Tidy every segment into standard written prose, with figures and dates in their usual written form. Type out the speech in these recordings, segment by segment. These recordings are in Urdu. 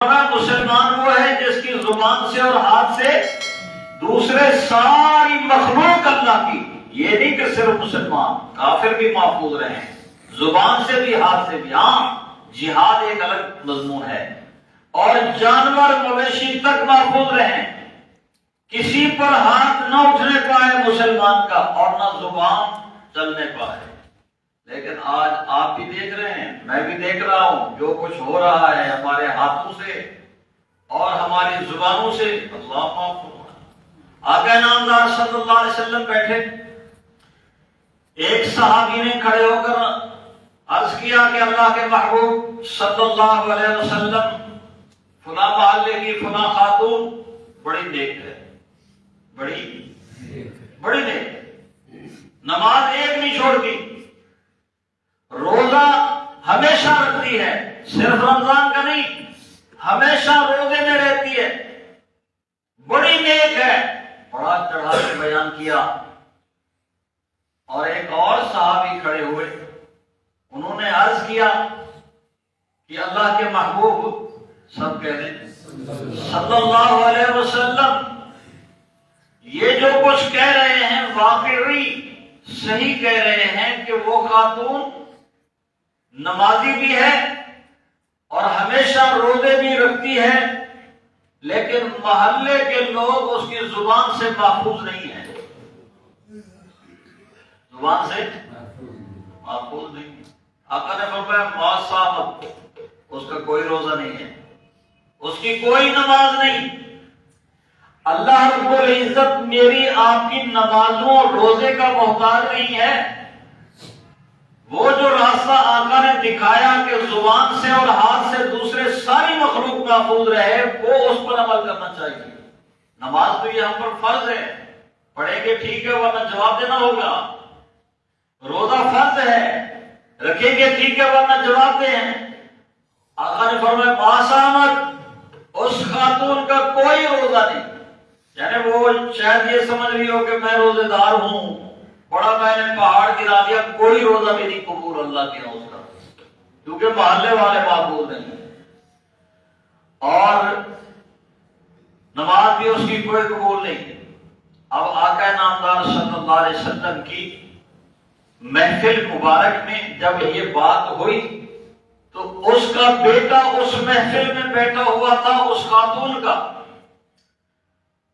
مسلمان وہ ہے جس کی زبان سے اور ہاتھ سے دوسرے ساری مخلوق اللہ کی، یہ نہیں کہ صرف مسلمان، کافر بھی محفوظ رہیں، زبان سے بھی ہاتھ سے بھی۔ ہاں جہاد ایک الگ مضمون ہے، اور جانور مویشی تک محفوظ رہیں، کسی پر ہاتھ نہ اٹھنے پائے مسلمان کا اور نہ زبان چلنے پائے۔ لیکن آج آپ بھی دیکھ رہے ہیں، میں بھی دیکھ رہا ہوں، جو کچھ ہو رہا ہے ہمارے ہاتھوں سے اور ہماری زبانوں سے، اللہ معاف فرمائے۔ آقا نامدار صلی اللہ علیہ وسلم بیٹھے، ایک صحابی نے کھڑے ہو کر عرض کیا کہ اللہ کے محبوب صلی اللہ علیہ وسلم، فلاں محلے کی فلاں خاتون بڑی نیک ہے، بڑی نیک ہے، نماز ایک نہیں چھوڑتی، روزہ ہمیشہ رکھتی ہے، صرف رمضان کا نہیں، ہمیشہ روزے میں رہتی ہے، بڑی نیک ہے، بڑا چڑھا کے بیان کیا۔ اور ایک اور صحابی کھڑے ہوئے، انہوں نے عرض کیا کہ اللہ کے محبوب، سب کہہ دیں صلی اللہ علیہ وسلم، یہ جو کچھ کہہ رہے ہیں واقعی صحیح کہہ رہے ہیں کہ وہ خاتون نمازی بھی ہے اور ہمیشہ روزے بھی رکھتی ہے، لیکن محلے کے لوگ اس کی زبان سے محفوظ نہیں ہیں، زبان سے محفوظ نہیں ہے۔ آقا نے فرمایا ما صامت، اس کا کوئی روزہ نہیں ہے، اس کی کوئی نماز نہیں۔ اللہ رب العزت میری آپ کی نمازوں اور روزے کا محتاج نہیں ہے۔ وہ جو راستہ آقا نے دکھایا کہ زبان سے اور ہاتھ سے دوسرے ساری مخلوق محفوظ رہے، وہ اس پر عمل کرنا چاہیے۔ نماز تو یہ ہم پر فرض ہے، پڑھیں گے ٹھیک ہے ورنہ جواب دینا ہوگا۔ روزہ فرض ہے، رکھیں گے ٹھیک ہے ورنہ جواب دیں۔ آقا نے فرمایا معصامت، اس خاتون کا کوئی روزہ نہیں، یعنی وہ شاید یہ سمجھ رہی ہو کہ میں روزے دار ہوں، بڑا میں نے پہاڑ گرا دیا، کوئی روزہ بھی نہیں قبول اللہ کے اس کا، کیونکہ محلے والے معبود نہیں، اور نماز بھی اس کی کوئی قبول نہیں۔ اب آقا نامدار صلی اللہ علیہ وسلم کی محفل مبارک میں جب یہ بات ہوئی تو اس کا بیٹا اس محفل میں بیٹھا ہوا تھا، اس خاتون کا۔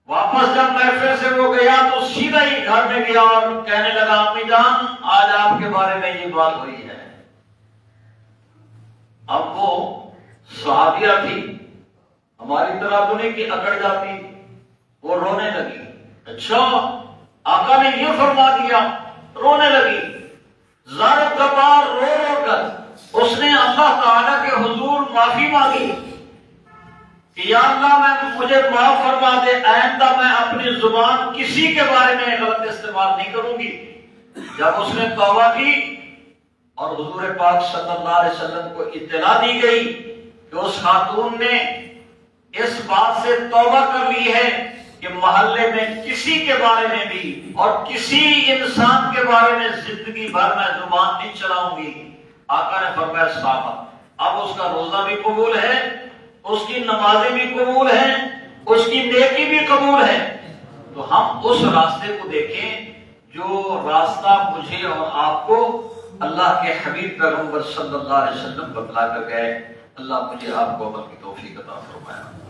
واپس جب محفل سے وہ گیا تو سیدھا ہی گھر میں گیا اور کہنے لگا امی جان آج آپ کے بارے میں یہ بات ہوئی ہے۔ اب وہ صحابیہ تھی، ہماری طرح تو نہیں کہ اکڑ جاتی، وہ رونے لگی۔ اچھا آقا نے یہ فرما دیا، رونے لگی، زار و زبار رو رو کر اس نے اللہ تعالیٰ کے حضور معافی مانگی کہ یا اللہ مجھے معاف فرما دے، آئندہ میں اپنی زبان کسی کے بارے میں غلط استعمال نہیں کروں گی۔ جب اس نے توبہ کی اور حضور پاک صلی اللہ علیہ وسلم کو اطلاع دی گئی کہ اس خاتون نے اس بات سے توبہ کر لی ہے کہ محلے میں کسی کے بارے میں بھی اور کسی انسان کے بارے میں زندگی بھر میں زبان نہیں چلاؤں گی، آقا نے فرمایا صحابہ اب اس کا روزہ بھی قبول ہے، اس کی نمازیں بھی قبول ہیں، اس کی نیکی بھی قبول ہے۔ تو ہم اس راستے کو دیکھیں جو راستہ مجھے اور آپ کو اللہ کے حبیب پیغمبر صلی اللہ علیہ وسلم بتلا کر گئے۔ اللہ مجھے آپ کو عمل کی توفیق عطا فرمائے۔